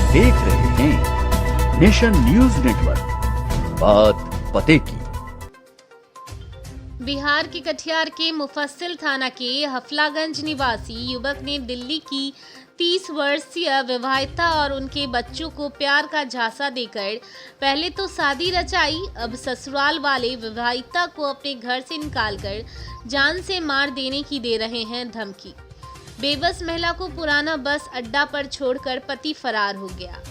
देख रहे हैं नेशन न्यूज नेटवर्क, बात पते की। बिहार के कटिहार के मुफस्सिल थाना के हफलागंज निवासी युवक ने दिल्ली की 30 वर्षीय विवाहिता और उनके बच्चों को प्यार का झांसा देकर पहले तो शादी रचाई, अब ससुराल वाले विवाहिता को अपने घर से निकालकर जान से मार देने की दे रहे हैं धमकी। बेबस महिला को पुराना बस अड्डा पर छोड़कर पति फरार हो गया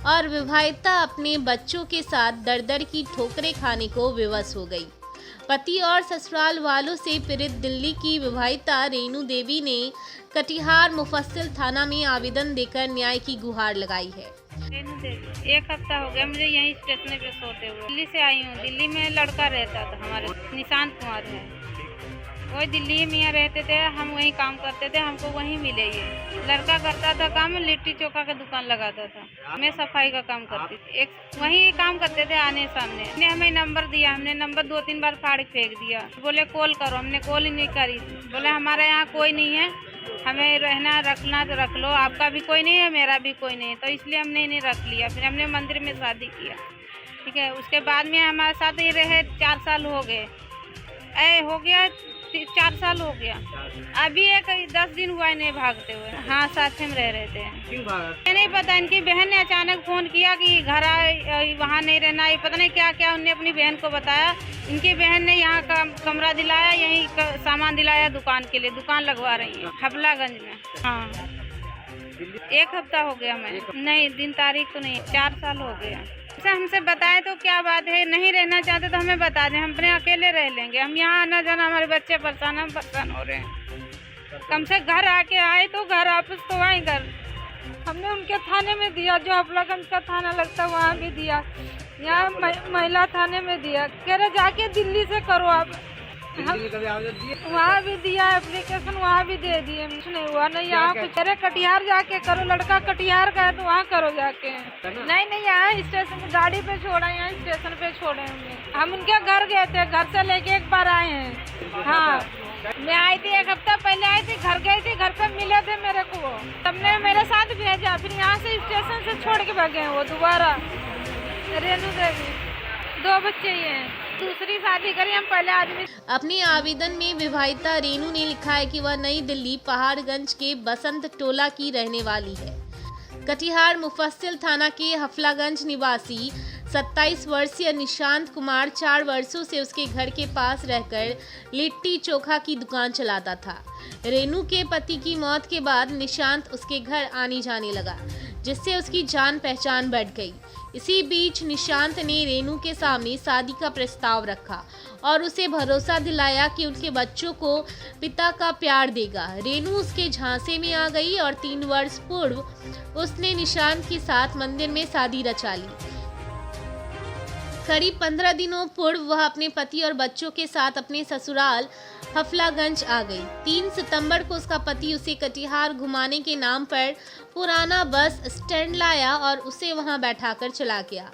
और विवाहिता अपने बच्चों के साथ दर-दर की ठोकरें खाने को विवश हो गई। पति और ससुराल वालों से पीड़ित दिल्ली की विवाहिता रेणु देवी ने कटिहार मुफस्सिल थाना में आवेदन देकर न्याय की गुहार लगाई है। रेणु देवी, एक हफ्ता हो गया मुझे यहीं स्टेशन पे सोते हुए। दिल्ली से आई हूँ। दिल्ली में लड़का रहता था हमारे, निशांत कुमार है। वही दिल्ली में रहते थे, हम वहीं काम करते थे, हमको वहीं मिले ये। लड़का करता था काम, लिट्टी चोखा का दुकान लगाता था, मैं सफाई का काम करती थी। एक वहीं काम करते थे आने सामने। ने हमें नंबर दिया, हमने नंबर 2-3 बार फाड़ फेंक दिया। बोले कॉल करो, हमने कॉल ही नहीं करी। बोले हमारे यहाँ कोई नहीं है, हमें रहना रखना तो रख लो, आपका भी कोई नहीं है, मेरा भी कोई नहीं है, तो इसलिए हमने इन्हें रख लिया। फिर हमने मंदिर में शादी किया, ठीक है। उसके बाद में हमारे साथ ही रहे 4 साल हो गए, हो गया 4 साल हो गया। अभी एक 10 दिन हुआ इन्हें भागते हुए। हाँ, साथ में रह रहे थे। क्यों भागा? नहीं पता, इनकी बहन ने अचानक फोन किया कि घर आए, वहाँ नहीं रहना, ये पता नहीं क्या क्या उनने अपनी बहन को बताया। इनकी बहन ने यहाँ का कमरा दिलाया, यहीं सामान दिलाया दुकान के लिए, दुकान लगवा रही है हफलागंज में। हाँ, 1 हफ्ता हो गया। मैं नहीं, दिन तारीख तो नहीं, 4 साल हो गया। हमसे बताए तो क्या बात है, नहीं रहना चाहते तो हमें बता दें, हम अपने अकेले रह लेंगे। हम यहाँ आना जाना, हमारे बच्चे परेशान, हम परेशान हो रहे हैं। कम से घर आके आए तो घर, वापस तो आए घर। हमने उनके थाने में दिया, जो हफलागंज का थाना लगता वहाँ भी दिया, यहाँ महिला थाने में दिया। कह रहे जाके दिल्ली से करो आप। वहाँ भी दिया एप्लीकेशन, वहाँ भी दे दिए, कुछ नहीं हुआ। नहीं, यहाँ कुछ अरे कटिहार जाके करो, लड़का कटिहार का है तो वहाँ करो जाके। नहीं, यहाँ स्टेशन गाड़ी पे छोड़ा, यहाँ स्टेशन पे छोड़े हमने। हम उनके घर गए थे, घर से लेके एक बार आए हैं। हाँ, मैं आई थी 1 हफ्ता पहले आई थी, घर गई थी, घर पे मिले थे मेरे को, सबने मेरे साथ भेजा। फिर यहाँ से स्टेशन से छोड़ के भागे वो दोबारा। रेणु देवी, 2 बच्चे ही हैं, दूसरी शादी करी हम पहले आदमी। अपने आवेदन में विवाहिता रेणु ने लिखा है कि वह नई दिल्ली पहाड़गंज के बसंत टोला की रहने वाली है। कटिहार मुफस्सिल थाना के हफलागंज निवासी 27 वर्षीय निशांत कुमार 4 वर्षों से उसके घर के पास रहकर लिट्टी चोखा की दुकान चलाता था। रेणु के पति की मौत के बाद निशांत उसके घर आने जाने लगा, जिससे उसकी जान पहचान बढ़ गई। इसी बीच निशांत ने रेणु के सामने शादी का प्रस्ताव रखा और उसे भरोसा दिलाया कि उनके बच्चों को पिता का प्यार देगा। रेणु उसके झांसे में आ गई और 3 वर्ष पूर्व उसने निशांत के साथ मंदिर में शादी रचा ली। करीब 15 दिनों पूर्व वह अपने पति और बच्चों के साथ अपने ससुराल हफलागंज आ गई। 3 सितंबर को उसका पति उसे कटिहार घुमाने के नाम पर पुराना बस स्टैंड लाया और उसे वहां बैठाकर चला गया।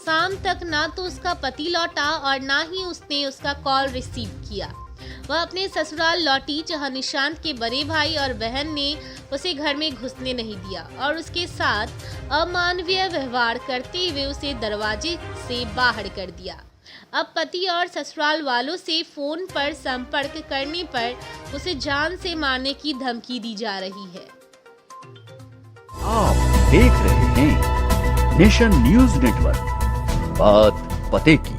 शाम तक ना तो उसका पति लौटा और ना ही उसने उसका कॉल रिसीव किया। वह अपने ससुराल लौटी, जहां निशांत के बड़े भाई और बहन ने उसे घर में घुसने नहीं दिया और उसके साथ अमानवीय व्यवहार करते हुए उसे दरवाजे से बाहर कर दिया। अब पति और ससुराल वालों से फोन पर संपर्क करने पर उसे जान से मारने की धमकी दी जा रही है। आप देख रहे हैं नेशन न्यूज नेटवर्क, बात पते की।